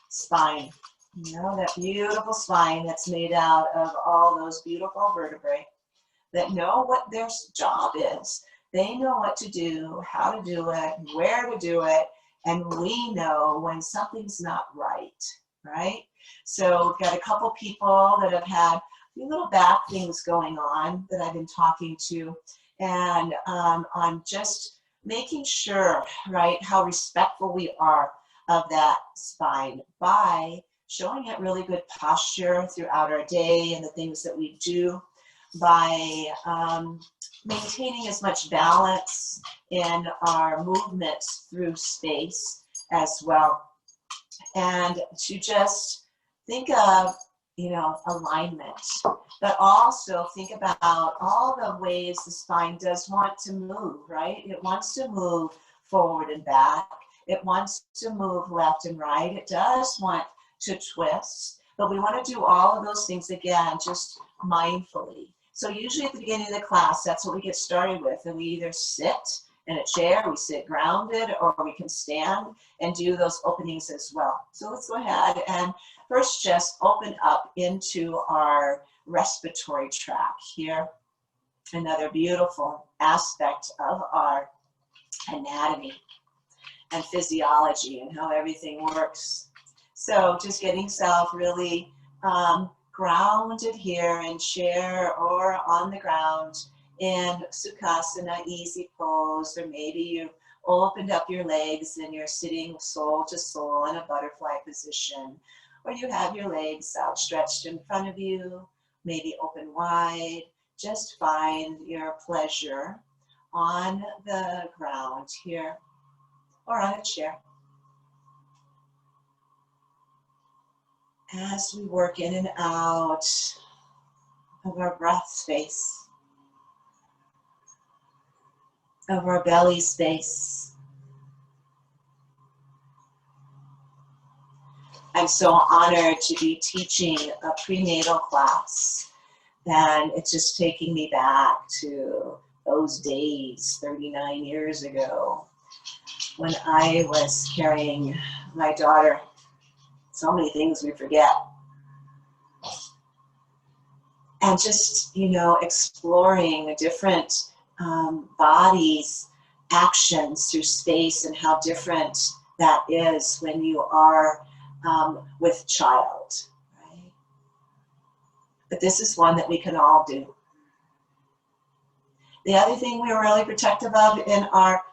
spine. You know, that beautiful spine that's made out of all those beautiful vertebrae that know what their job is. They know what to do, how to do it, where to do it, and we know when something's not right, right? So we've got a couple people that have had a few little back things going on that I've been talking to, and I'm just making sure, right, how respectful we are of that spine by showing it really good posture throughout our day and the things that we do, by maintaining as much balance in our movements through space as well. And to just think of, you know, alignment, but also think about all the ways the spine does want to move, right? It wants to move forward and back. It wants to move left and right. It does want to twist, but we want to do all of those things again, just mindfully. So usually at the beginning of the class, that's what we get started with. And we either sit in a chair, we sit grounded, or we can stand and do those openings as well. So let's go ahead and first just open up into our respiratory tract here. Another beautiful aspect of our anatomy and physiology and how everything works. So just getting self really grounded here in chair or on the ground in Sukhasana, easy pose, or maybe you opened up your legs and you're sitting soul to soul in a butterfly position, or you have your legs outstretched in front of you, maybe open wide. Just find your pleasure on the ground here or on a chair. As we work in and out of our breath space, of our belly space. I'm so honored to be teaching a prenatal class, and it's just taking me back to those days 39 years ago when I was carrying my daughter. So many things we forget. And just, you know, exploring different bodies, actions through space and how different that is when you are with child, right? But this is one that we can all do. The other thing we're really protective of in our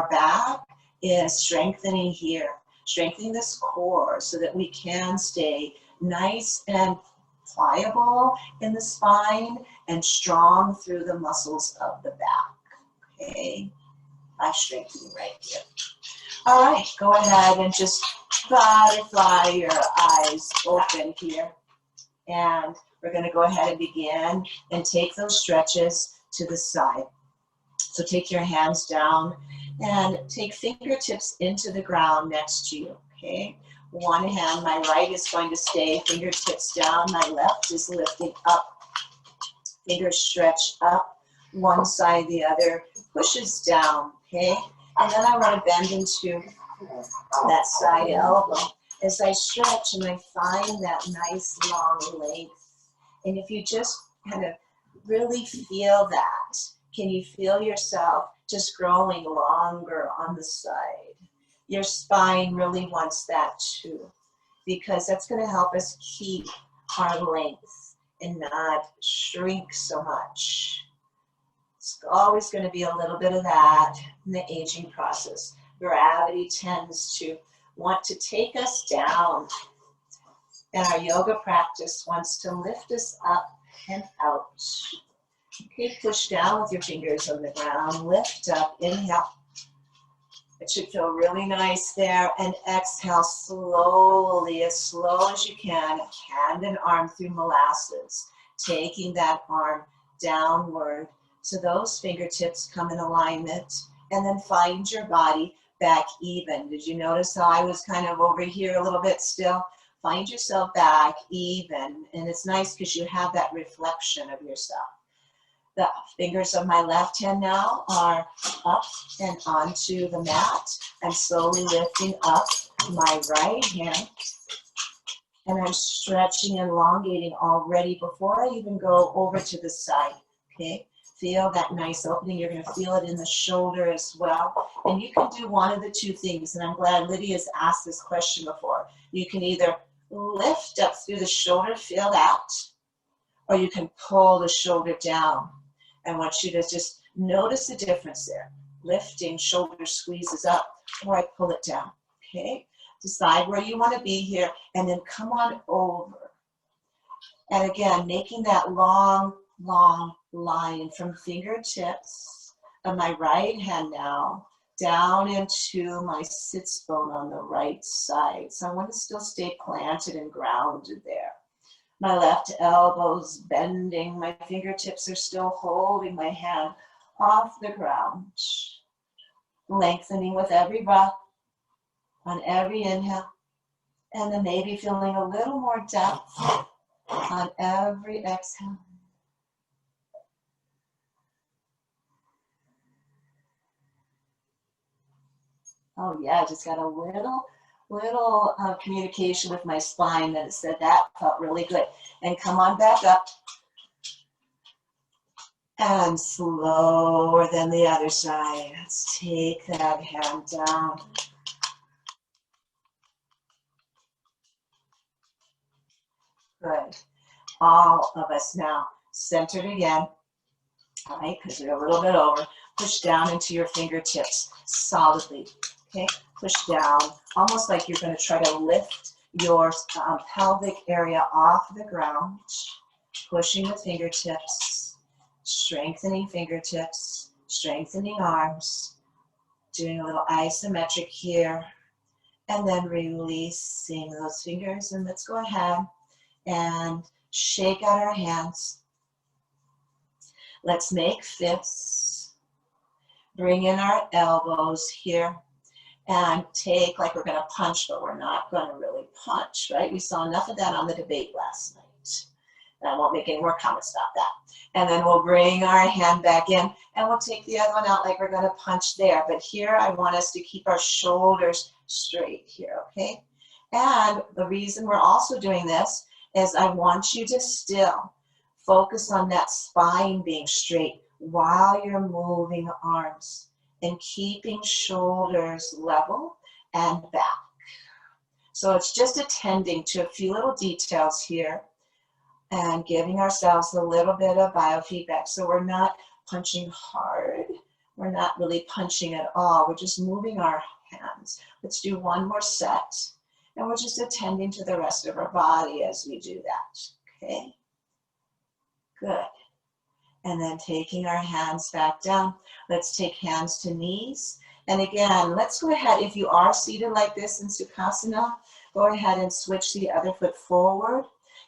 back is strengthening here. Strengthening this core so that we can stay nice and pliable in the spine and strong through the muscles of the back, okay? By strengthening right here. All right, go ahead and just butterfly your eyes open here. And we're gonna go ahead and begin and take those stretches to the side. So take your hands down and take fingertips into the ground next to you, okay? One hand, my right is going to stay, fingertips down, my left is lifting up. Fingers stretch up, one side, the other pushes down, okay? And then I want to bend into that side elbow as I stretch and I find that nice long length. And if you just kind of really feel that, can you feel yourself just growing longer on the side? Your spine really wants that too, because that's going to help us keep our length and not shrink so much. It's always going to be a little bit of that in the aging process. Gravity tends to want to take us down, and our yoga practice wants to lift us up and out. Okay, push down with your fingers on the ground, lift up, inhale. It should feel really nice there, and exhale slowly, as slow as you can, hand and arm through molasses, taking that arm downward so those fingertips come in alignment, and then find your body back even. Did you notice how I was kind of over here a little bit still? Find yourself back even, and it's nice because you have that reflection of yourself. The fingers of my left hand now are up and onto the mat. I'm slowly lifting up my right hand, and I'm stretching and elongating already before I even go over to the side, okay? Feel that nice opening. You're going to feel it in the shoulder as well. And you can do one of the two things, and I'm glad Lydia's asked this question before. You can either lift up through the shoulder, feel that, or you can pull the shoulder down. I want you to just notice the difference there. Lifting, shoulder squeezes up, or I pull it down, okay? Decide where you want to be here, and then come on over. And again, making that long, long line from fingertips of my right hand now down into my sits bone on the right side. So I want to still stay planted and grounded there. My left elbow's bending. My fingertips are still holding my hand off the ground. Lengthening with every breath, on every inhale. And then maybe feeling a little more depth on every exhale. Oh yeah, I just got a little communication with my spine that said that felt really good. And come on back up. And slower than the other side. Let's take that hand down. Good. All of us now centered again. All right, because you're a little bit over. Push down into your fingertips solidly. Okay, push down, almost like you're going to try to lift your pelvic area off the ground. Pushing the fingertips, strengthening fingertips, strengthening arms. Doing a little isometric here. And then releasing those fingers. And let's go ahead and shake out our hands. Let's make fists. Bring in our elbows here. And take, like we're going to punch, but we're not going to really punch, right? We saw enough of that on the debate last night. And I won't make any more comments about that. And then we'll bring our hand back in, and we'll take the other one out like we're going to punch there. But here, I want us to keep our shoulders straight here, okay? And the reason we're also doing this is I want you to still focus on that spine being straight while you're moving arms. And keeping shoulders level and back. So it's just attending to a few little details here and giving ourselves a little bit of biofeedback. So we're not punching hard. We're not really punching at all. We're just moving our hands. Let's do one more set. And we're just attending to the rest of our body as we do that. Okay? Good. And then taking our hands back down. Let's take hands to knees. And again, let's go ahead, if you are seated like this in Sukhasana, go ahead and switch the other foot forward.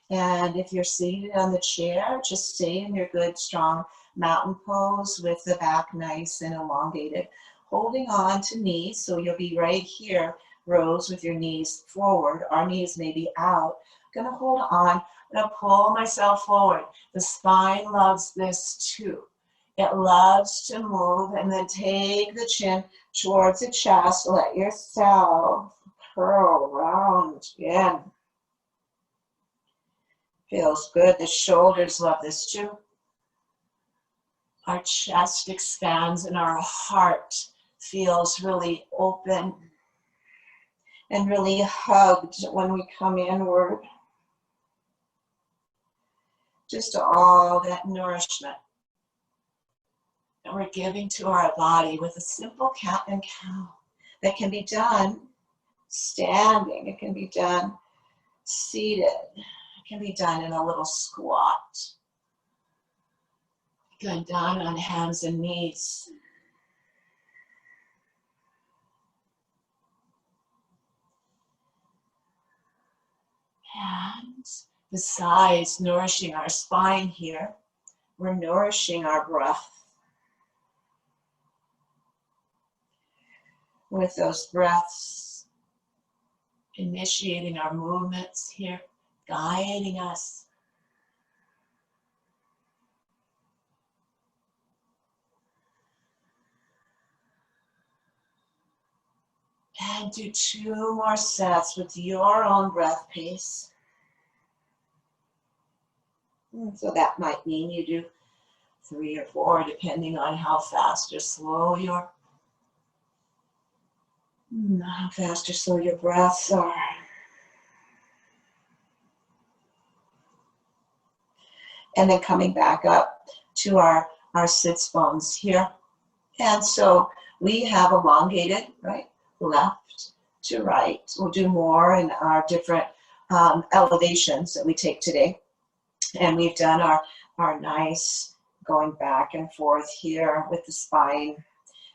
And if you're seated on the chair, just stay in your good, strong mountain pose with the back nice and elongated. Holding on to knees, so you'll be right here, rows with your knees forward. Our knees may be out. I'm gonna hold on. I'm gonna pull myself forward. The spine loves this too. It loves to move, and then take the chin towards the chest. Let yourself curl around again. Feels good. The shoulders love this too. Our chest expands and our heart feels really open and really hugged when we come inward. Just all that nourishment that we're giving to our body with a simple cat and cow that can be done standing, it can be done seated, it can be done in a little squat, it can be done on hands and knees. And besides nourishing our spine here, we're nourishing our breath. With those breaths, initiating our movements here, guiding us. And do 2 more sets with your own breath pace. So that might mean you do 3 or 4, depending on how fast or slow your breaths are. And then coming back up to our sits bones here. And so we have elongated, right, left to right. We'll do more in our different elevations that we take today. And we've done our nice going back and forth here with the spine.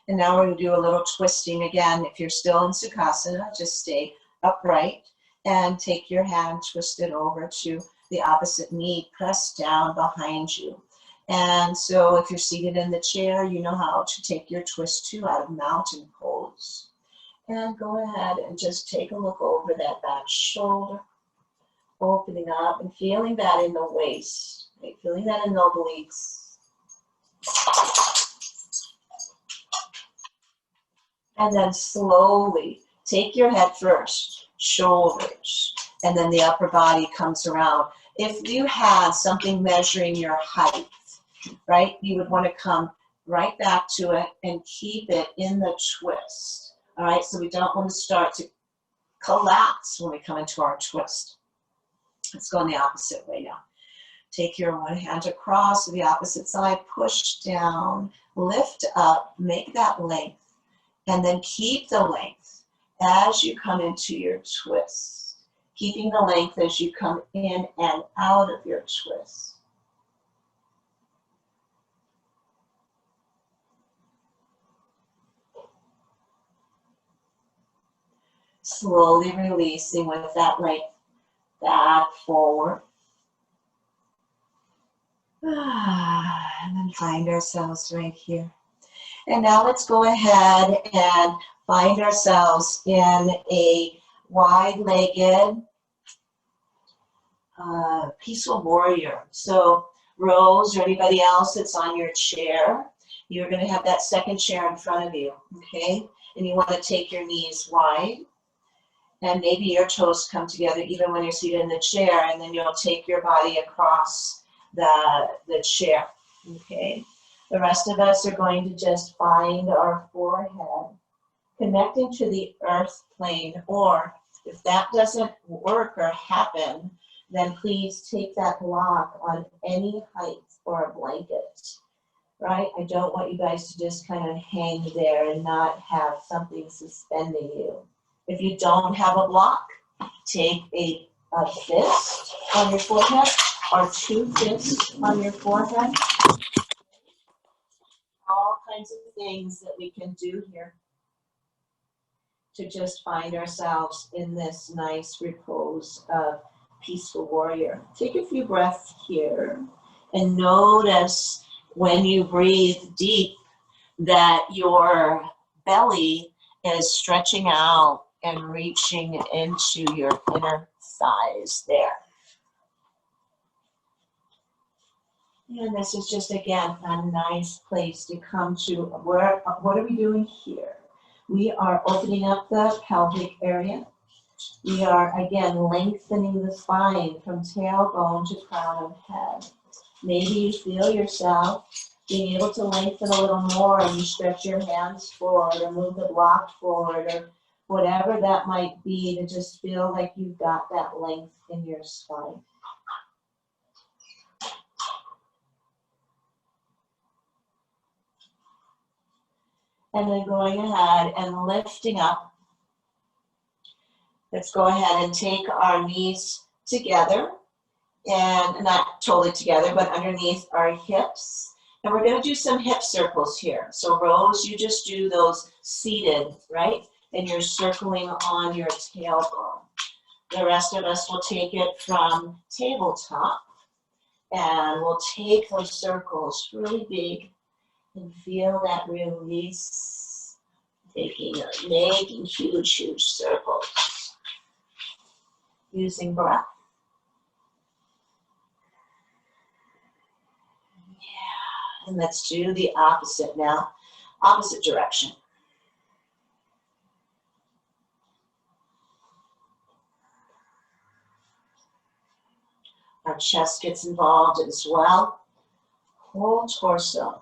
And now we're going to do a little twisting again. If you're still in Sukhasana, just stay upright and take your hand, twist it over to the opposite knee, press down behind you. And so if you're seated in the chair, you know how to take your twist two out of mountain pose. And go ahead and just take a look over that back shoulder, opening up and feeling that in the waist, right? Feeling that in the obliques. And then slowly take your head first, shoulders, and then the upper body comes around. If you had something measuring your height, right, you would want to come right back to it and keep it in the twist. All right, so we don't want to start to collapse when we come into our twist. Let's go in the opposite way now. Take your one hand across to the opposite side, push down, lift up, make that length, and then keep the length as you come into your twist. Keeping the length as you come in and out of your twist. Slowly releasing with that length back forward. And then find ourselves right here. And now let's go ahead and find ourselves in a wide-legged peaceful warrior. So Rose or anybody else that's on your chair, you're going to have that second chair in front of you, okay? And you want to take your knees wide. And maybe your toes come together even when you're seated in the chair, and then you'll take your body across the chair, okay? The rest of us are going to just find our forehead connecting to the earth plane, or if that doesn't work or happen, then please take that block on any height or a blanket, right? I don't want you guys to just kind of hang there and not have something suspending you. If you don't have a block, take a fist on your forehead or 2 fists on your forehead. All kinds of things that we can do here to just find ourselves in this nice repose of peaceful warrior. Take a few breaths here and notice when you breathe deep that your belly is stretching out and reaching into your inner thighs there. And this is just, again, a nice place to come to. What are we doing here? We are opening up the pelvic area. We are, again, lengthening the spine from tailbone to crown of head. Maybe you feel yourself being able to lengthen a little more and you stretch your hands forward or move the block forward or whatever that might be, to just feel like you've got that length in your spine. And then going ahead and lifting up. Let's go ahead and take our knees together, and not totally together, but underneath our hips. And we're going to do some hip circles here. So Rose, you just do those seated, right? And you're circling on your tailbone. The rest of us will take it from tabletop, and we'll take those circles really big and feel that release, making huge, huge circles. Using breath. Yeah, and let's do the opposite now, opposite direction. Our chest gets involved as well. Whole torso.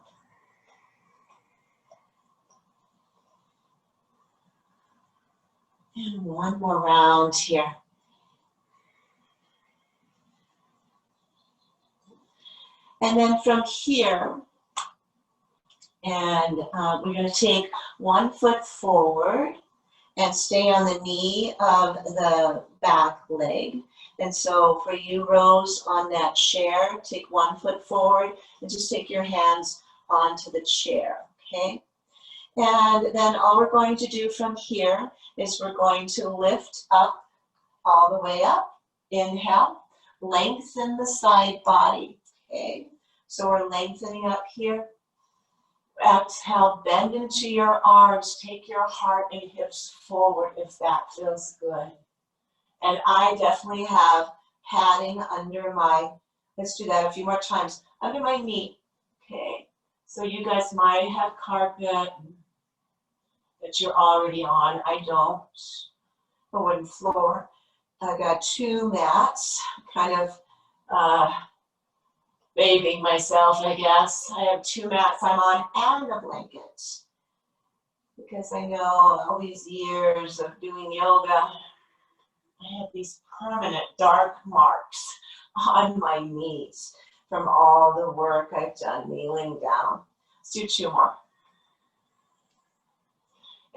And one more round here. And then from here, and we're going to take 1 foot forward and stay on the knee of the back leg. And so for you, Rose, on that chair, take 1 foot forward and just take your hands onto the chair, okay? And then all we're going to do from here is we're going to lift up all the way up. Inhale, lengthen the side body, okay? So we're lengthening up here. Exhale, bend into your arms. Take your heart and hips forward if that feels good. And I definitely have padding under my, let's do that a few more times, under my knee, okay? So you guys might have carpet that you're already on. I don't. A wooden floor. I got 2 mats, kind of bathing myself, I guess. I have 2 mats I'm on and a blanket. Because I know all these years of doing yoga, I have these permanent dark marks on my knees from all the work I've done kneeling down. Let's do 2 more.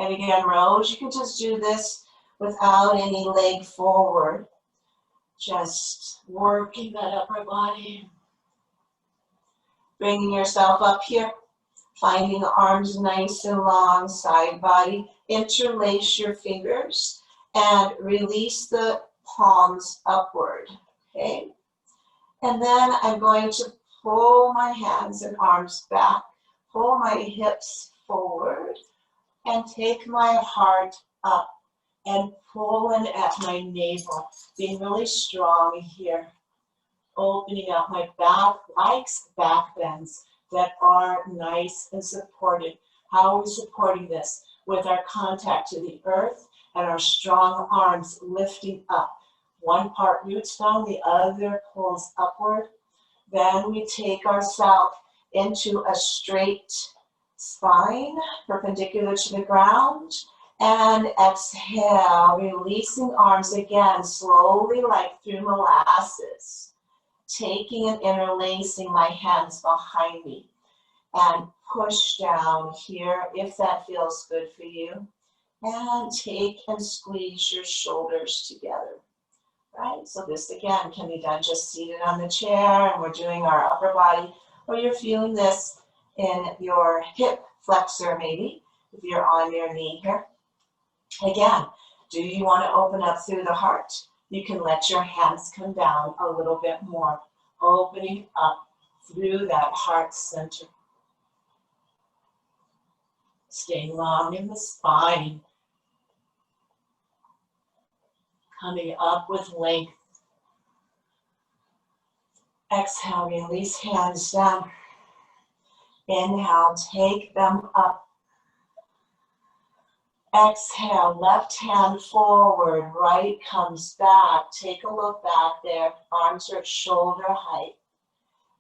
And again, Rose, you can just do this without any leg forward. Just working that upper body. Bringing yourself up here. Finding arms nice and long, side body. Interlace your fingers and release the palms upward, okay? And then I'm going to pull my hands and arms back, pull my hips forward, and take my heart up and pulling at my navel, being really strong here. Opening up my back, likes back bends that are nice and supported. How are we supporting this? With our contact to the earth and our strong arms lifting up. One part roots down, the other pulls upward. Then we take ourselves into a straight spine, perpendicular to the ground. And exhale, releasing arms again, slowly like through molasses. Taking and interlacing my hands behind me. And push down here if that feels good for you. And take and squeeze your shoulders together. Right? So this again can be done just seated on the chair, and we're doing our upper body, or you're feeling this in your hip flexor maybe, if you're on your knee here. Again, do you want to open up through the heart? You can let your hands come down a little bit more, opening up through that heart center. Staying long in the spine. Coming up with length. Exhale, release hands down. Inhale, take them up. Exhale, left hand forward, right comes back. Take a look back there. Arms are at shoulder height.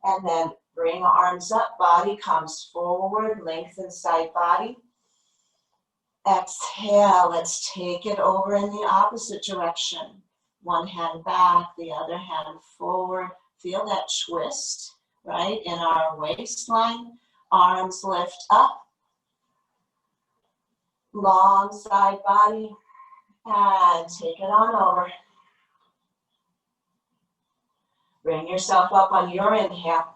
And then bring arms up, body comes forward, lengthen side body. Exhale, let's take it over in the opposite direction. One hand back, the other hand forward. Feel that twist, right, in our waistline. Arms lift up. Long side body. And take it on over. Bring yourself up on your inhale.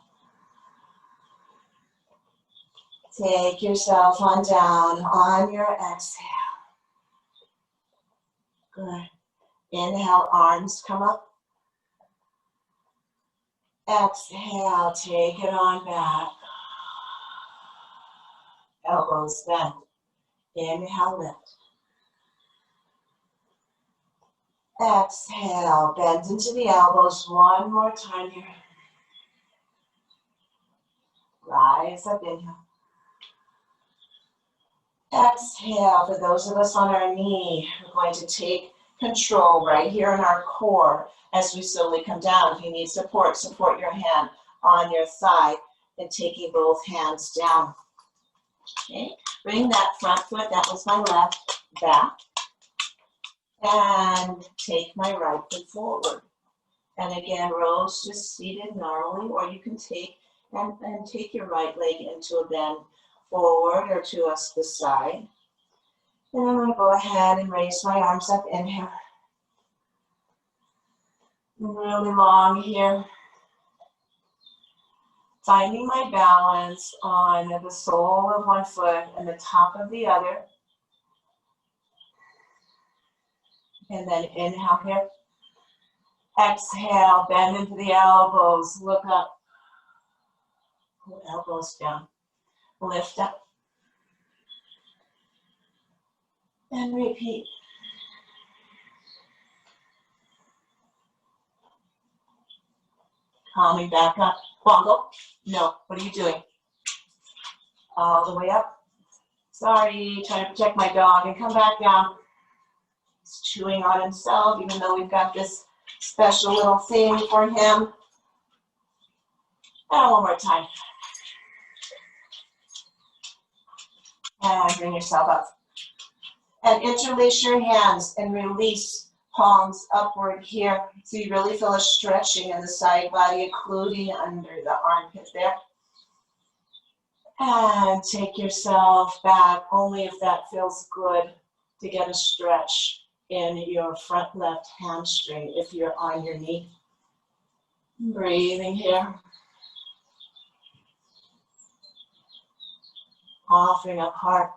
Take yourself on down on your exhale. Good. Inhale, arms come up. Exhale, take it on back. Elbows bent. Inhale, lift. Exhale, bend into the elbows one more time here. Rise up, inhale. Exhale, for those of us on our knee, we're going to take control right here in our core as we slowly come down. If you need support, support your hand on your thigh and taking both hands down. Okay, bring that front foot, that was my left, back, and take my right foot forward. And again, rose just seated normally, or you can take and take your right leg into a bend forward or to the side. And I'm going to go ahead and raise my arms up. Inhale. Really long here. Finding my balance on the sole of one foot and the top of the other. And then inhale here. Exhale, bend into the elbows, look up. Pull elbows down. Lift up. And repeat. Coming back up. Bongo. No, what are you doing? All the way up. Sorry, trying to protect my dog and come back down. He's chewing on himself, even though we've got this special little thing for him. And one more time. And bring yourself up. And interlace your hands and release palms upward here. So you really feel a stretching in the side body, including under the armpit there. And take yourself back, only if that feels good, to get a stretch in your front left hamstring if you're on your knee. Breathing here. Offering up heart.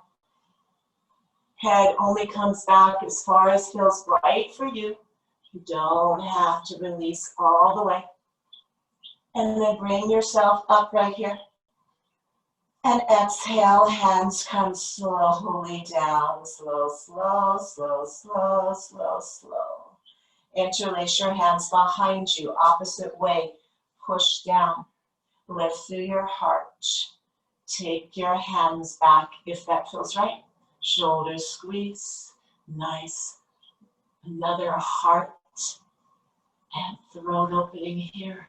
Head only comes back as far as feels right for you. You don't have to release all the way. And then bring yourself up right here. And exhale, hands come slowly down. Slow, slow, slow, slow, slow, slow. Interlace your hands behind you, opposite way. Push down. Lift through your heart. Take your hands back if that feels right. Shoulders squeeze. Nice. Another heart and throat opening here.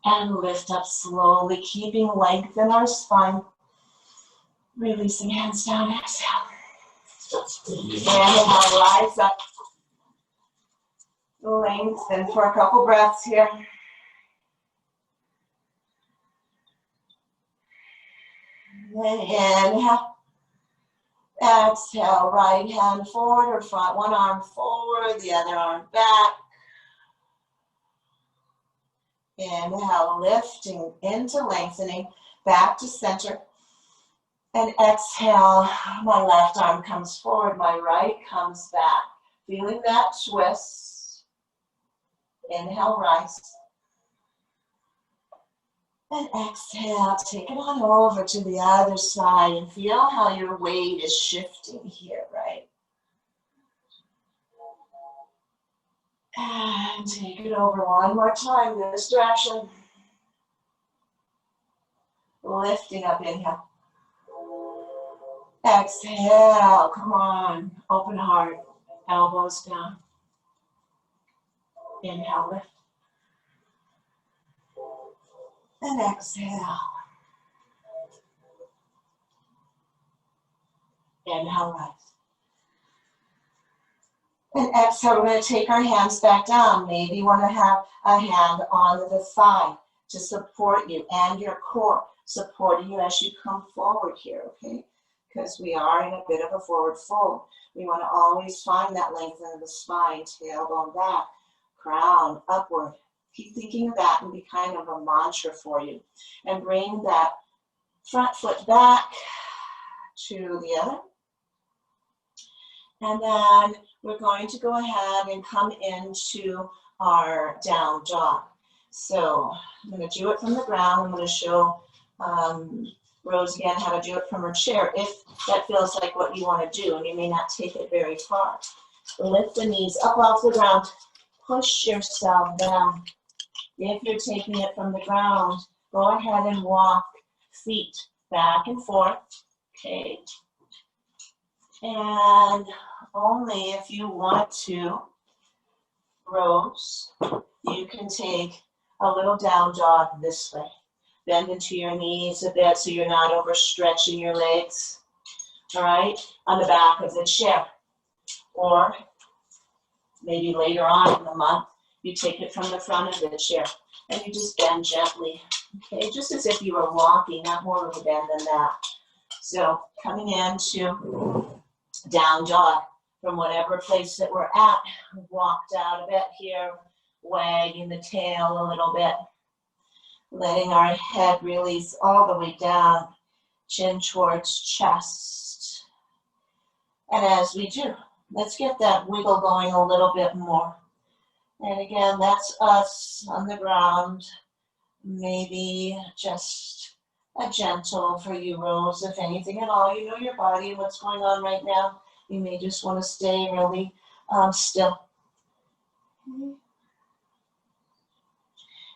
And lift up slowly, keeping length in our spine. Releasing hands down, exhale. Inhale, rise up. Lengthen for a couple breaths here. Then inhale. Exhale, right hand forward or front. One arm forward, the other arm back. Inhale, lifting into lengthening, back to center. And exhale, my left arm comes forward, my right comes back. Feeling that twist. Inhale, rise. And exhale, take it on over to the other side and feel how your weight is shifting here, right? And take it over one more time, this direction. Lifting up, inhale. Exhale, come on, open heart, elbows down. Inhale, lift. And exhale. Inhale, rise. And exhale, we're going to take our hands back down. Maybe you want to have a hand on the thigh to support you and your core, supporting you as you come forward here, okay? Because we are in a bit of a forward fold. We want to always find that length of the spine, tailbone back, crown upward. Keep thinking of that and be kind of a mantra for you. And bring that front foot back to the other. And then we're going to go ahead and come into our down dog. So I'm going to do it from the ground. I'm going to show Rose again how to do it from her chair if that feels like what you want to do, and you may not take it very far. Lift the knees up off the ground. Push yourself down. If you're taking it from the ground, go ahead and walk feet back and forth, okay? And only if you want to, Rose, you can take a little down dog this way. Bend into your knees a bit so you're not overstretching your legs, all right, on the back of the chair. Or maybe later on in the month, you take it from the front of the chair and you just bend gently, okay, just as if you were walking, not more of a bend than that. So coming into down dog from whatever place that we're at, walked out a bit here, wagging the tail a little bit, letting our head release all the way down, chin towards chest. And as we do, let's get that wiggle going a little bit more. And again, that's us on the ground, maybe just a gentle for you, Rose, if anything at all. You know your body, what's going on right now. You may just want to stay really still.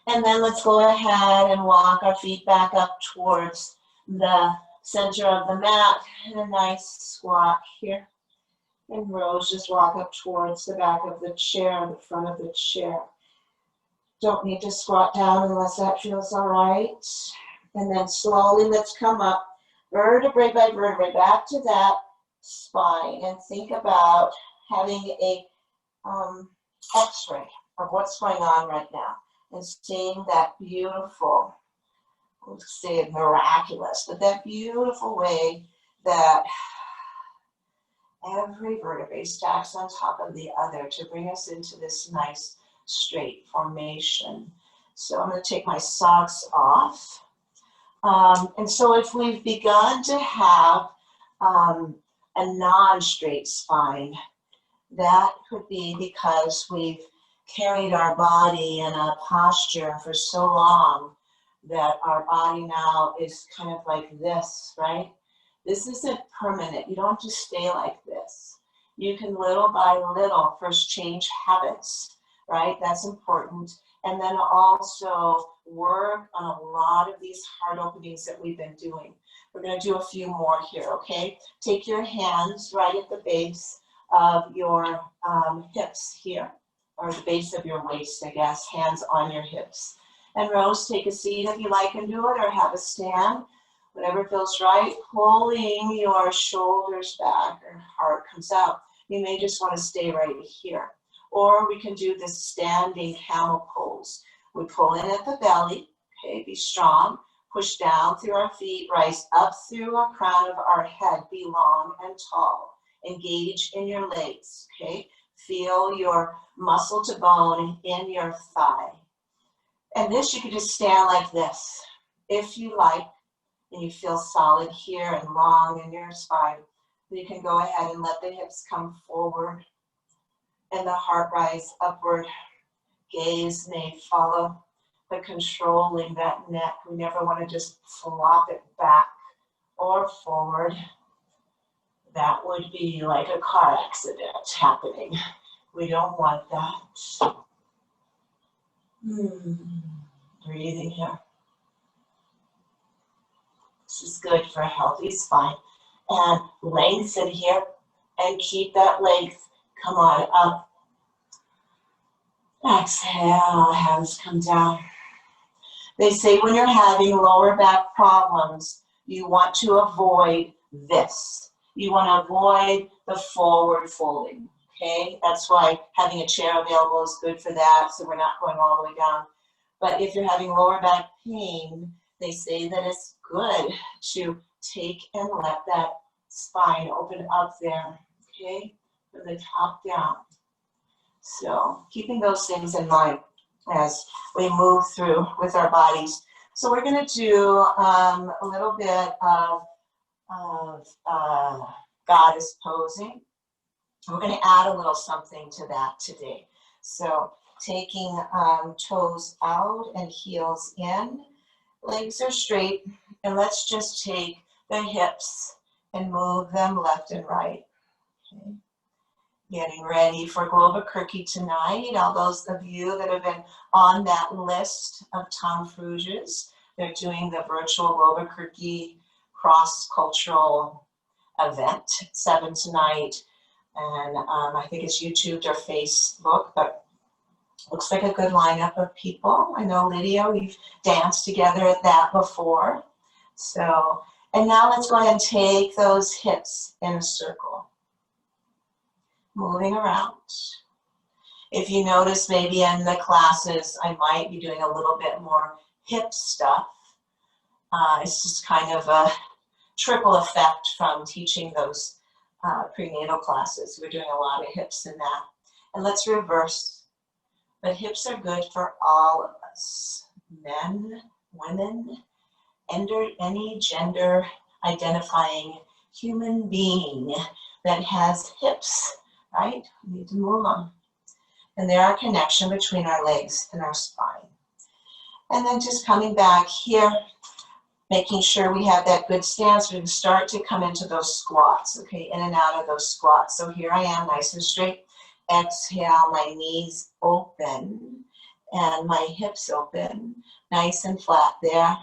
And then let's go ahead and walk our feet back up towards the center of the mat and a nice squat here. And Rose, just walk up towards the back of the chair, the front of the chair. Don't need to squat down unless that feels all right. And then slowly let's come up, vertebrae by vertebrae, back to that spine. And think about having a x-ray of what's going on right now. And seeing that beautiful, let's say it miraculous, but that beautiful way that every vertebrae stacks on top of the other to bring us into this nice straight formation. So I'm going to take my socks off. And so if we've begun to have a non-straight spine, that could be because we've carried our body in a posture for so long that our body now is kind of like this, right? This isn't permanent. You don't just stay like this. You can little by little first change habits, right? That's important. And then also work on a lot of these heart openings that we've been doing. We're going to do a few more here, okay? Take your hands right at the base of your hips here, or the base of your waist, I guess, hands on your hips. And Rose, take a seat if you like and do it, or have a stand, whatever feels right. Pulling your shoulders back, or heart comes out. You may just want to stay right here. Or we can do the standing camel pose. We pull in at the belly, okay, be strong. Push down through our feet, rise up through our crown of our head, be long and tall. Engage in your legs, okay? Feel your muscle to bone in your thigh. And this, you could just stand like this. If you like, and you feel solid here and long in your spine, you can go ahead and let the hips come forward and the heart rise upward. Gaze may follow, but controlling that neck. We never want to just flop it back or forward. That would be like a car accident happening. We don't want that. Breathing here. This is good for a healthy spine. And lengthen here and keep that length. Come on up. Exhale, hands come down. They say when you're having lower back problems, you want to avoid this. You want to avoid the forward folding, okay? That's why having a chair available is good for that, so we're not going all the way down. But if you're having lower back pain, they say that it's good to take and let that spine open up there, okay? From the top down. So keeping those things in mind as we move through with our bodies. So we're going to do a little bit of goddess posing. We're going to add a little something to that today. So taking toes out and heels in, legs are straight, and let's just take the hips and move them left and right. Okay. Getting ready for Globokirki tonight. All those of you that have been on that list of Tom Fruges They're doing the virtual Albuquerque cross-cultural event at 7 tonight. And I think it's YouTube or Facebook, but looks like a good lineup of people. I know Lydia, we've danced together at that before. So, and now let's go ahead and take those hips in a circle. Moving around. If you notice, maybe in the classes, I might be doing a little bit more hip stuff. It's just kind of a triple effect from teaching those prenatal classes. We're doing a lot of hips in that. And let's reverse. But hips are good for all of us. Men, women, any gender identifying human being that has hips, right? We need to move on. And there are a connection between our legs and our spine. And then just coming back here, making sure we have that good stance. We can start to come into those squats, okay, in and out of those squats. So here I am, nice and straight. Exhale, my knees open and my hips open, nice and flat there.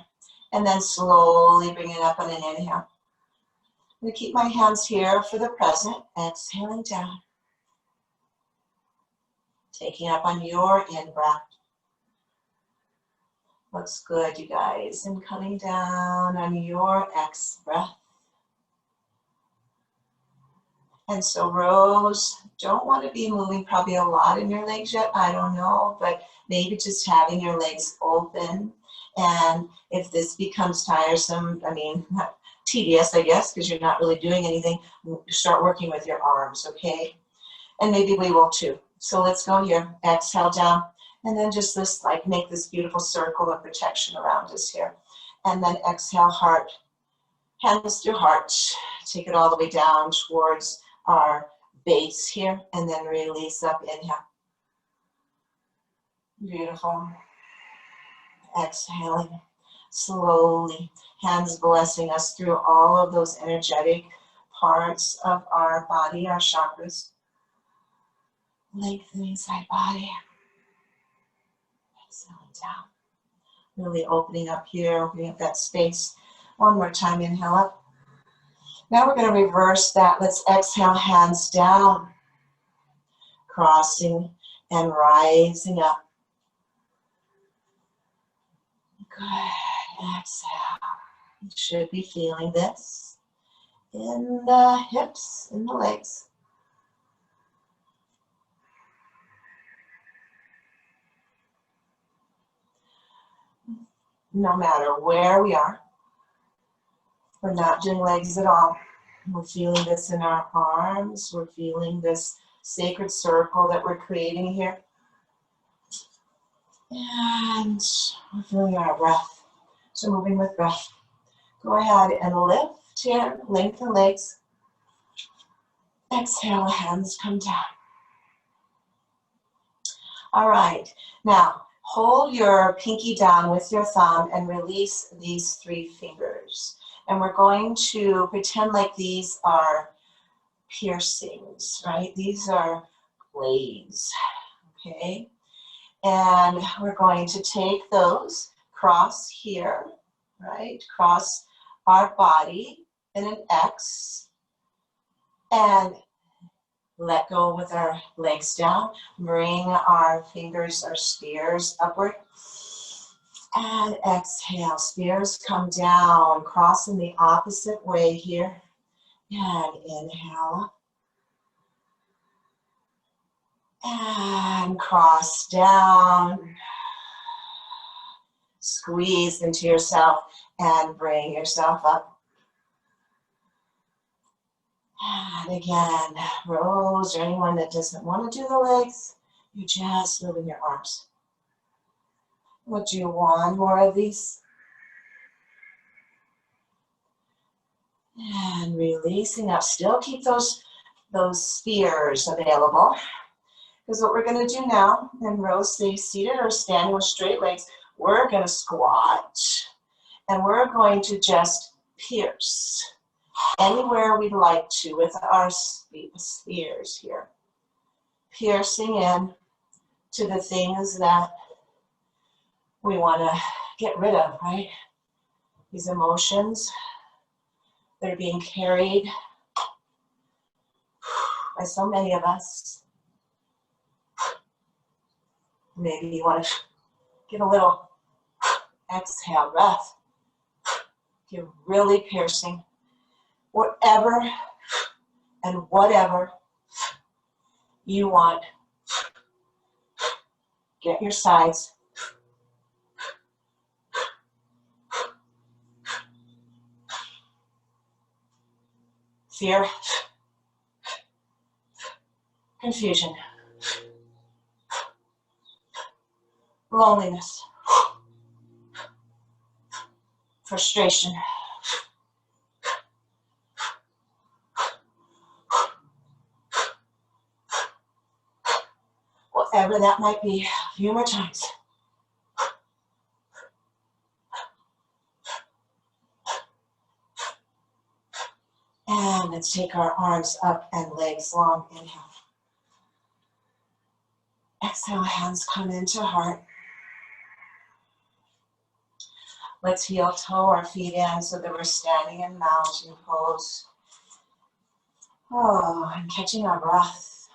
And then slowly bring it up on an inhale. I'm going to keep my hands here for the present, exhaling down. Taking up on your in-breath. Looks good, you guys. And coming down on your breath. And so Rose, don't want to be moving probably a lot in your legs yet, I don't know, but maybe just having your legs open. And if this becomes tiresome, I mean, tedious, I guess, because you're not really doing anything, start working with your arms, okay? And maybe we will too. So let's go here, exhale down. And then just this, like, make this beautiful circle of protection around us here. And then exhale, heart, hands through heart. Take it all the way down towards our base here. And then release up, inhale. Beautiful. Exhaling slowly. Hands blessing us through all of those energetic parts of our body, our chakras. Lengthening side body. Exhaling down. Really opening up here, opening up that space. One more time, inhale up. Now we're going to reverse that. Let's exhale, hands down. Crossing and rising up. Good. Exhale. You should be feeling this in the hips, in the legs. No matter where we are, we're not doing legs at all. We're feeling this in our arms. We're feeling this sacred circle that we're creating here. And we're feeling our breath. So moving with breath. Go ahead and lift here, lengthen legs. Exhale, hands come down. All right, now hold your pinky down with your thumb and release these 3 fingers. And we're going to pretend like these are piercings, right? These are blades, okay? And we're going to take those, cross here, right? Cross our body in an X, and let go with our legs down. Bring our fingers, our spears upward. And exhale, spears come down, cross in the opposite way here. And inhale. And cross down. Squeeze into yourself and bring yourself up. And again, Rose, or anyone that doesn't want to do the legs, you're just moving your arms. Would you want more of these? And releasing up. Still keep those spears available. Because what we're going to do now, and Rose, stay seated or standing with straight legs, we're going to squat. And we're going to just pierce anywhere we'd like to with our spears here. Piercing in to the things that we want to get rid of, right? these emotions that are being carried by so many of us. Maybe you want to give a little exhale, breath. You're really piercing wherever and whatever you want. Get your sides. Fear, confusion, loneliness, frustration, whatever that might be. A few more times. And let's take our arms up and legs long. Inhale. Exhale, hands come into heart. Let's heel toe our feet in so that we're standing in mountain pose. Oh, and catching our breath.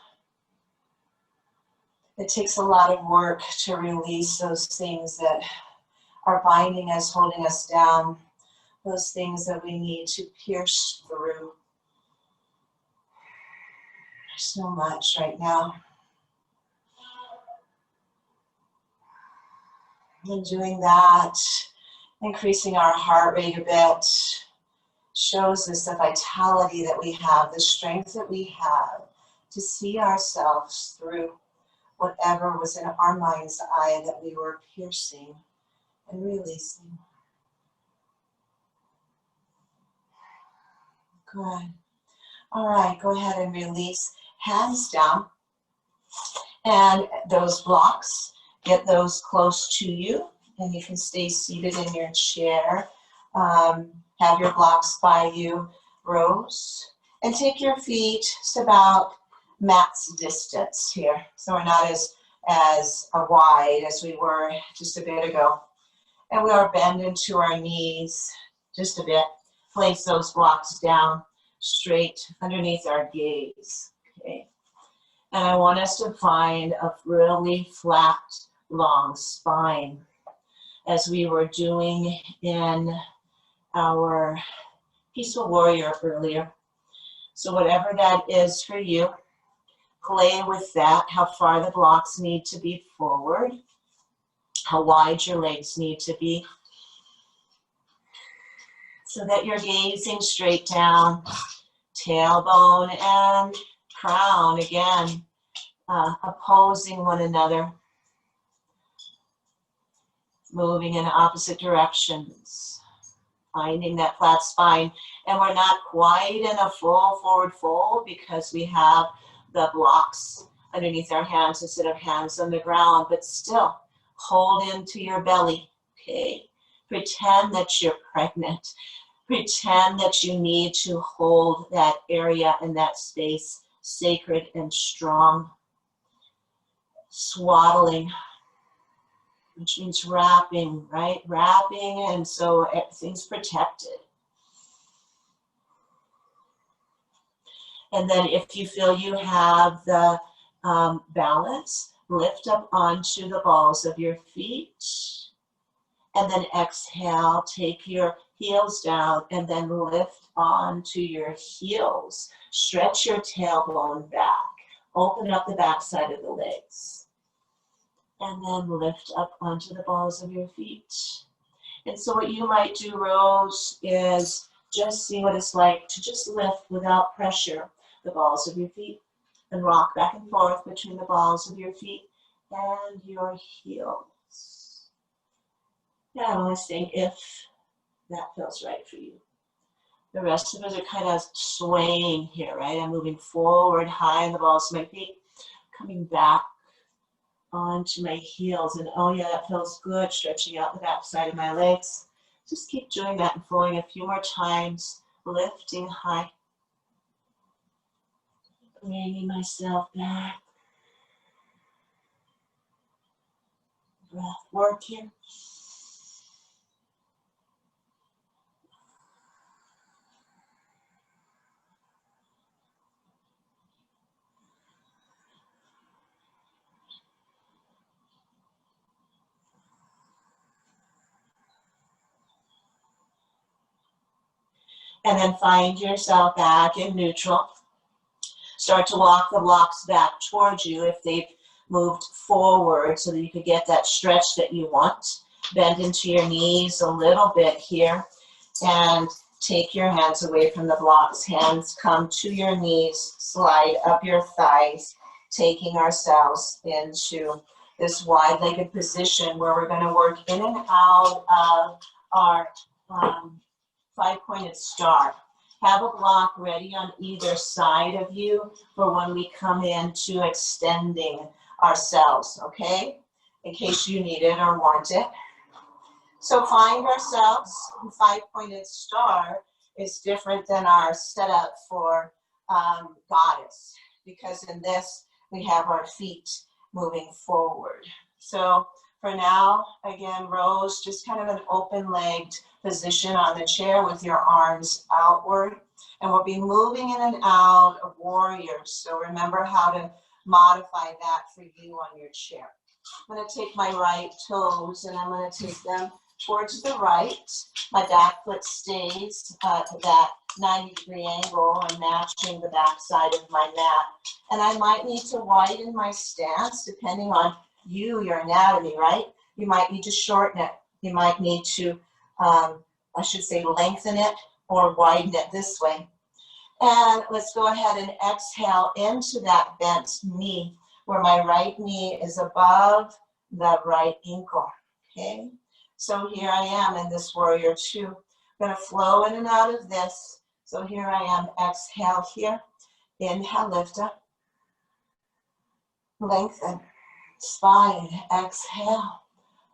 It takes a lot of work to release those things that are binding us, holding us down, those things that we need to pierce through. There's so much right now. And doing that, increasing our heart rate a bit, shows us the vitality that we have, the strength that we have to see ourselves through whatever was in our mind's eye that we were piercing and releasing. Good. All right, go ahead and release. Hands down. And those blocks, get those close to you. And you can stay seated in your chair. Have your blocks by you, rows. And take your feet to about mat's distance here. So we're not as wide as we were just a bit ago. And we are bend into our knees just a bit. Place those blocks down straight underneath our gaze. Okay. And I want us to find a really flat, long spine, as we were doing in our Peaceful Warrior earlier. So whatever that is for you, play with that, how far the blocks need to be forward, how wide your legs need to be, so that you're gazing straight down, tailbone and crown again, opposing one another, moving in opposite directions, finding that flat spine. And we're not quite in a full forward fold because we have the blocks underneath our hands instead of hands on the ground, but still hold into your belly, okay? Pretend that you're pregnant. Pretend that you need to hold that area and that space sacred and strong. Swaddling, which means wrapping, right? Wrapping, and so everything's protected. And then if you feel you have the balance, lift up onto the balls of your feet. And then exhale, take your heels down and then lift onto your heels. Stretch your tailbone back. Open up the back side of the legs. And then lift up onto the balls of your feet. And so what you might do, Rose, is just see what it's like to just lift without pressure the balls of your feet and rock back and forth between the balls of your feet and your heels. Yeah, I want to say if that feels right for you. The rest of us are kind of swaying here, right? I'm moving forward high in the balls of my feet, coming back onto my heels. And oh yeah, that feels good, stretching out the back side of my legs. Just keep doing that and flowing a few more times, lifting high. Bringing myself back. Breath work here. And then find yourself back in neutral. Start to walk the blocks back towards you if they've moved forward so that you could get that stretch that you want. Bend into your knees a little bit here and take your hands away from the blocks. Hands come to your knees, slide up your thighs, taking ourselves into this wide-legged position where we're going to work in and out of our five-pointed star. Have a block ready on either side of you for when we come into extending ourselves, okay? In case you need it or want it. So find ourselves, five-pointed star is different than our setup for goddess, because in this we have our feet moving forward. So for now, again, Rose, just kind of an open-legged position on the chair with your arms outward. And we'll be moving in and out of warriors. So remember how to modify that for you on your chair. I'm going to take my right toes and I'm going to take them towards the right. My back foot stays at that 90-degree angle and matching the back side of my mat. And I might need to widen my stance depending on your anatomy, right? You might need to shorten it. You might need to, I should say, lengthen it or widen it this way. And let's go ahead and exhale into that bent knee where my right knee is above the right ankle, okay? So here I am in this warrior two. I'm gonna flow in and out of this. So here I am, exhale here. Inhale, lift up. Lengthen, spine, exhale.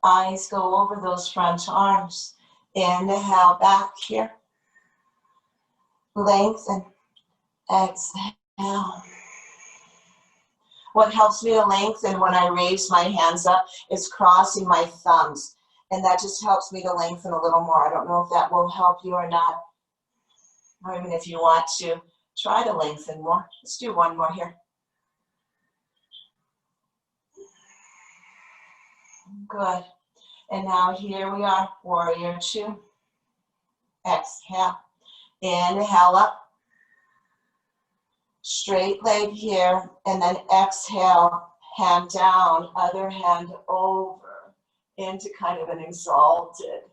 Eyes go over those front arms. Inhale, back here. Lengthen, exhale. What helps me to lengthen when I raise my hands up is crossing my thumbs. And that just helps me to lengthen a little more. I don't know if that will help you or not. Or even if you want to try to lengthen more. Let's do one more here. Good. And now here we are, warrior two. Exhale. Inhale up. Straight leg here. And then exhale, hand down, other hand over into kind of an exalted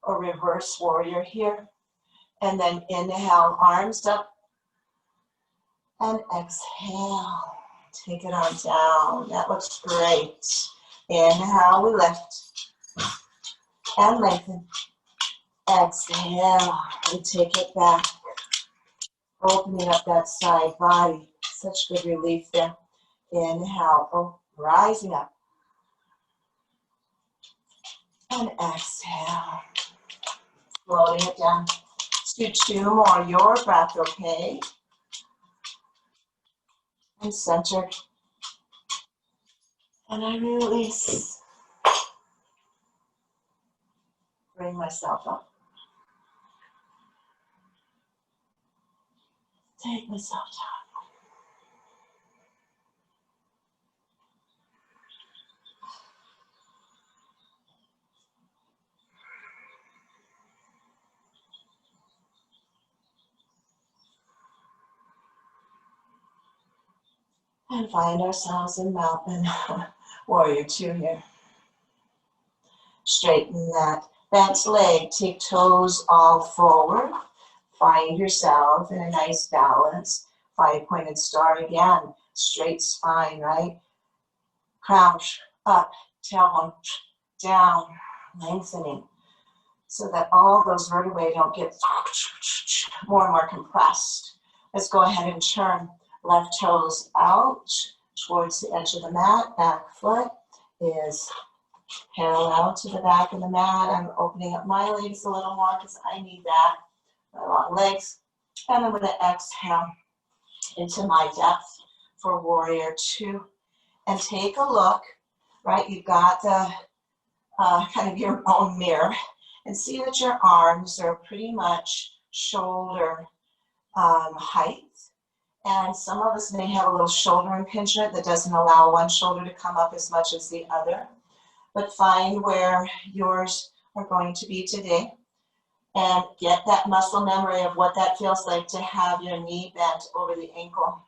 or reverse warrior here. And then inhale, arms up. And exhale. Take it on down. That looks great. Inhale, we lift. And lengthen. Exhale. We take it back. Opening up that side body. Such good relief there. Inhale. Oh, rising up. And exhale. Floating it down. Let's do two more. Your breath, okay? And center. And I release. Bring myself up. Take myself down. And find ourselves in mountain warrior two here. Straighten that bent leg, take toes all forward. Find yourself in a nice balance. Five-pointed star again. Straight spine, right? Crown up, tailbone down, lengthening. So that all those vertebrae don't get more and more compressed. Let's go ahead and turn. Left toes out towards the edge of the mat. Back foot is parallel to the back of the mat. I'm opening up my legs a little more because I need that. My long legs. And I'm going to exhale into my depth for warrior two. And take a look, right? You've got the kind of your own mirror. And see that your arms are pretty much shoulder height. And some of us may have a little shoulder impingement that doesn't allow one shoulder to come up as much as the other. But find where yours are going to be today. And get that muscle memory of what that feels like to have your knee bent over the ankle,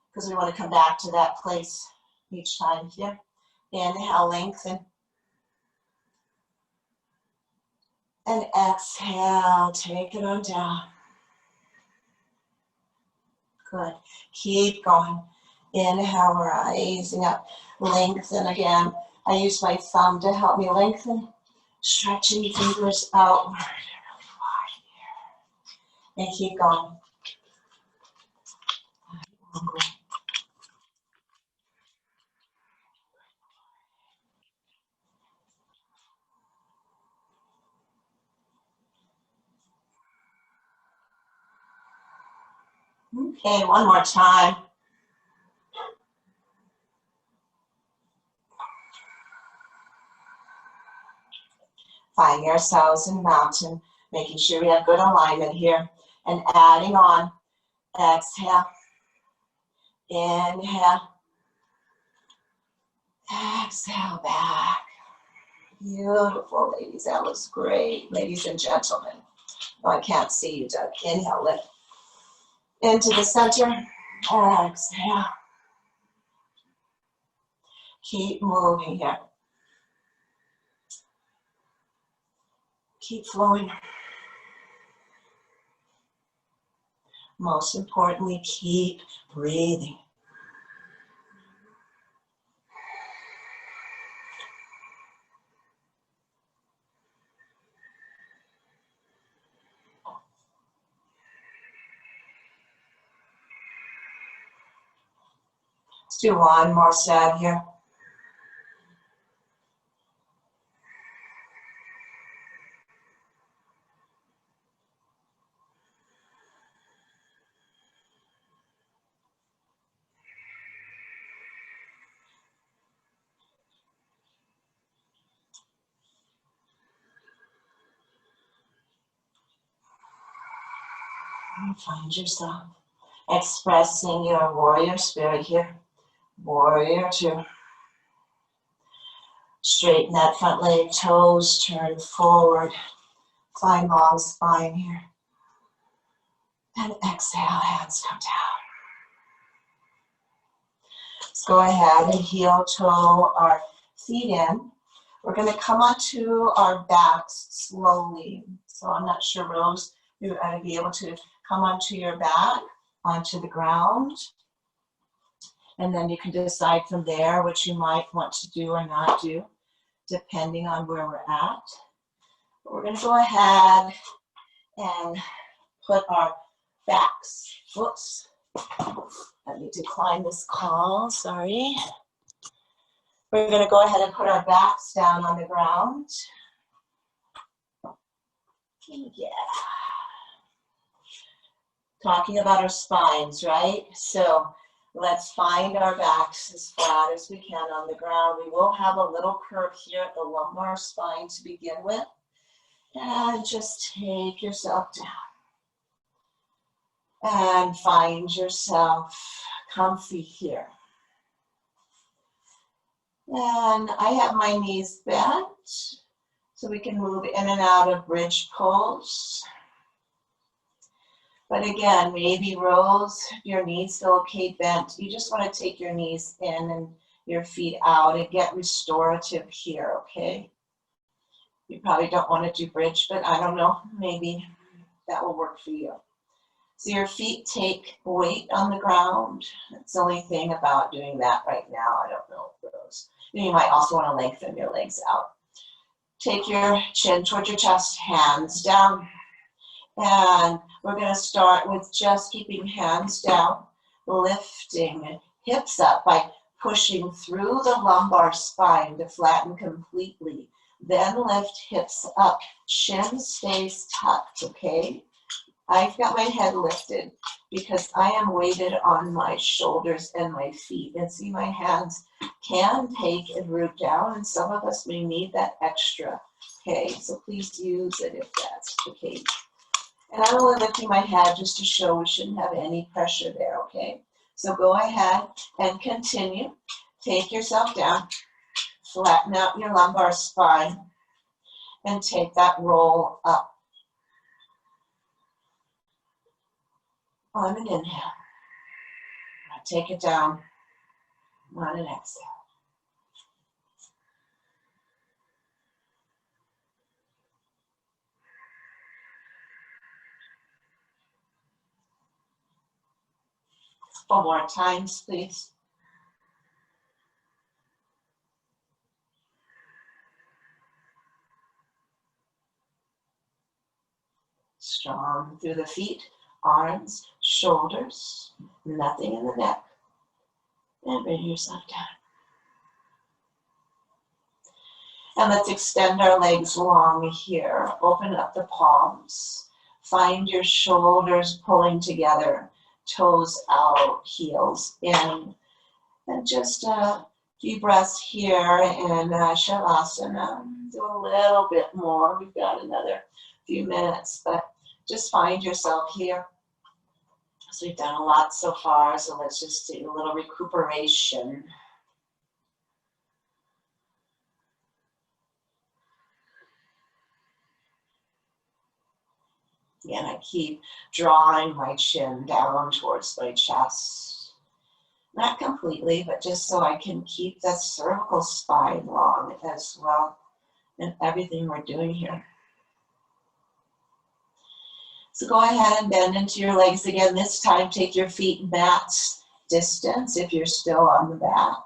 because we want to come back to that place each time here. Inhale, lengthen. And exhale, take it on down. Good. Keep going. Inhale, rising up. Lengthen again. I use my thumb to help me lengthen. Stretching fingers outward. And keep going. Okay, one more time. Find yourselves in mountain, making sure we have good alignment here. And adding on. Exhale. Inhale. Exhale back. Beautiful, ladies. That was great, ladies and gentlemen. Oh, I can't see you, Doug. Inhale, lift. Into the center. Exhale. Keep moving here. Keep flowing. Most importantly, keep breathing. Let's do one more set here. And find yourself expressing your warrior spirit here. Warrior two. Straighten that front leg, toes turn forward. Find long spine here. And exhale, hands come down. Let's go ahead and heel toe our feet in. We're going to come onto our backs slowly. So I'm not sure, Rose, you're going to be able to come onto your back, onto the ground. And then you can decide from there what you might want to do or not do, depending on where we're at. But we're going to go ahead and put our backs. Whoops. Let me decline this call, sorry. We're going to go ahead and put our backs down on the ground. Yeah. Talking about our spines, right? So let's find our backs as flat as we can on the ground. We will have a little curve here at the lumbar spine to begin with. And just take yourself down. And find yourself comfy here. And I have my knees bent, so we can move in and out of bridge pose. But again, maybe Rose, your knees feel okay bent. You just want to take your knees in and your feet out and get restorative here, okay? You probably don't want to do bridge, but I don't know, maybe that will work for you. So your feet take weight on the ground. That's the only thing about doing that right now. I don't know, Rose. You might also want to lengthen your legs out. Take your chin towards your chest, hands down. And we're going to start with just keeping hands down, lifting hips up by pushing through the lumbar spine to flatten completely. Then lift hips up, chin stays tucked, okay? I've got my head lifted because I am weighted on my shoulders and my feet. And see, my hands can take and root down, and some of us may need that extra, okay? So please use it if that's the case. And I'm only lifting my head just to show we shouldn't have any pressure there, okay? So go ahead and continue. Take yourself down, flatten out your lumbar spine, and take that roll up. On an inhale. Take it down. On an exhale. Four more times, please. Strong through the feet, arms, shoulders, nothing in the neck. And bring yourself down. And let's extend our legs long here. Open up the palms. Find your shoulders pulling together. Toes out, heels in. And just a few breaths here in Shavasana. Do a little bit more. We've got another few minutes, but just find yourself here. So we've done a lot so far, so let's just do a little recuperation. Again, I keep drawing my chin down towards my chest. Not completely, but just so I can keep that cervical spine long as well in everything we're doing here. So go ahead and bend into your legs again. This time, take your feet mat distance if you're still on the mat.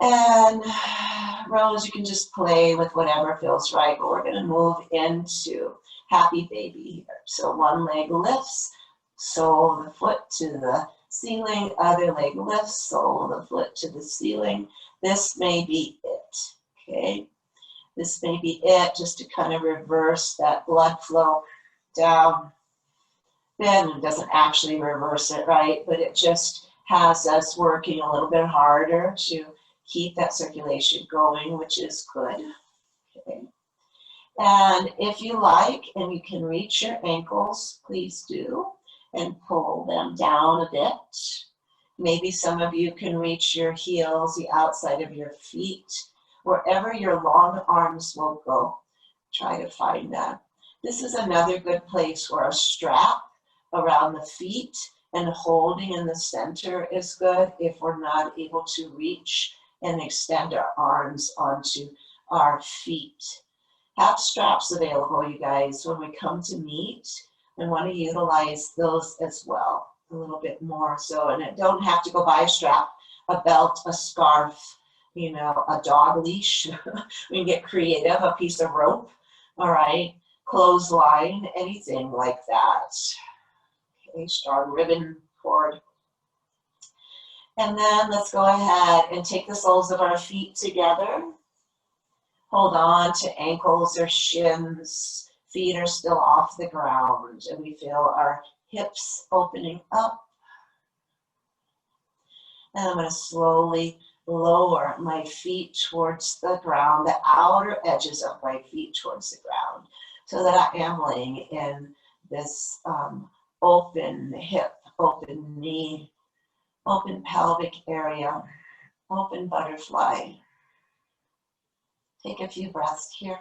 And Rose, you can just play with whatever feels right, but we're going to move into happy baby here. So one leg lifts, sole of the foot to the ceiling, other leg lifts, sole of the foot to the ceiling. This may be it, okay? This may be it, just to kind of reverse that blood flow down. Then it doesn't actually reverse it, right? But it just has us working a little bit harder to keep that circulation going, which is good, okay? And if you like, and you can reach your ankles, please do, and pull them down a bit. Maybe some of you can reach your heels, the outside of your feet, wherever your long arms will go. Try to find that. This is another good place where a strap around the feet and holding in the center is good if we're not able to reach and extend our arms onto our feet. Have straps available, you guys, when we come to meet. I want to utilize those as well a little bit more. So, and don't have to go buy a strap, a belt, a scarf, you know, a dog leash. We can get creative, a piece of rope, all right, clothesline, anything like that. Okay, strong ribbon cord. And then let's go ahead and take the soles of our feet together. Hold on to ankles or shins. Feet are still off the ground, and we feel our hips opening up. And I'm going to slowly lower my feet towards the ground, the outer edges of my feet towards the ground, so that I am laying in this open hip, open knee, open pelvic area, open butterfly. Take a few breaths here.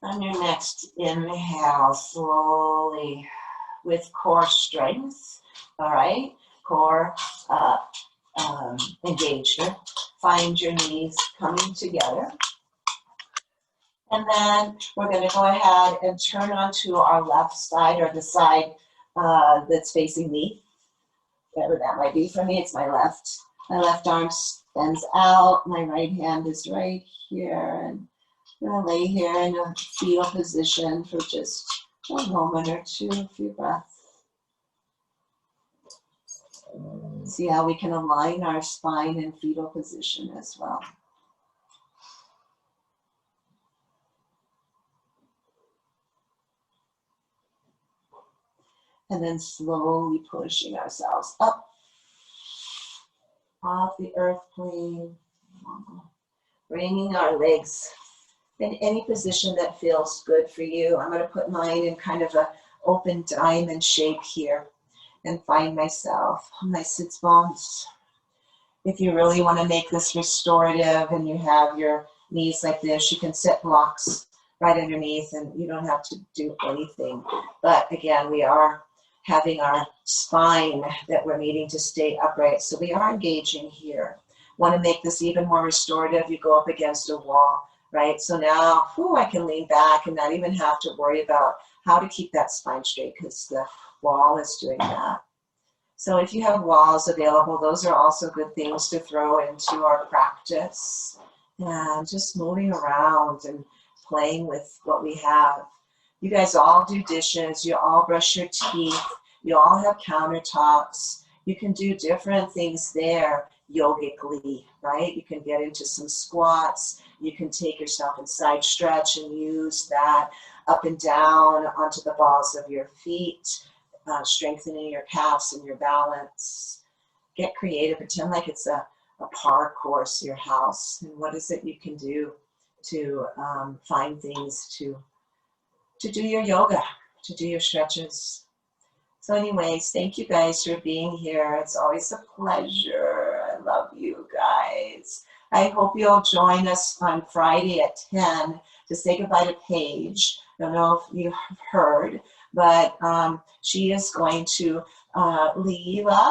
On your next inhale, slowly with core strength, all right? Core engagement. Find your knees coming together. And then we're going to go ahead and turn onto our left side, or the side that's facing me. Whatever that might be for me, it's my left. My left arm extends out. My right hand is right here. And I'm going to lay here in a fetal position for just a moment or two, a few breaths. See how we can align our spine in fetal position as well. And then slowly pushing ourselves up off the earth plane. Bringing our legs in any position that feels good for you. I'm going to put mine in kind of a open diamond shape here and find myself on my sits bones. If you really want to make this restorative and you have your knees like this, you can set blocks right underneath and you don't have to do anything. But again, we are having our spine that we're needing to stay upright. So we are engaging here. Want to make this even more restorative, you go up against a wall, right? So now, I can lean back and not even have to worry about how to keep that spine straight because the wall is doing that. So if you have walls available, those are also good things to throw into our practice. And just moving around and playing with what we have. You guys all do dishes, you all brush your teeth, you all have countertops. You can do different things there yogically, right? You can get into some squats. You can take yourself and side stretch and use that up and down onto the balls of your feet. Strengthening your calves and your balance. Get creative, pretend like it's a park course, your house, and what is it you can do to find things to do your yoga, to do your stretches. So anyways, thank you guys for being here. It's always a pleasure. I love you guys. I hope you'll join us on Friday at 10 to say goodbye to Paige. I don't know if you have heard, but she is going to leave us.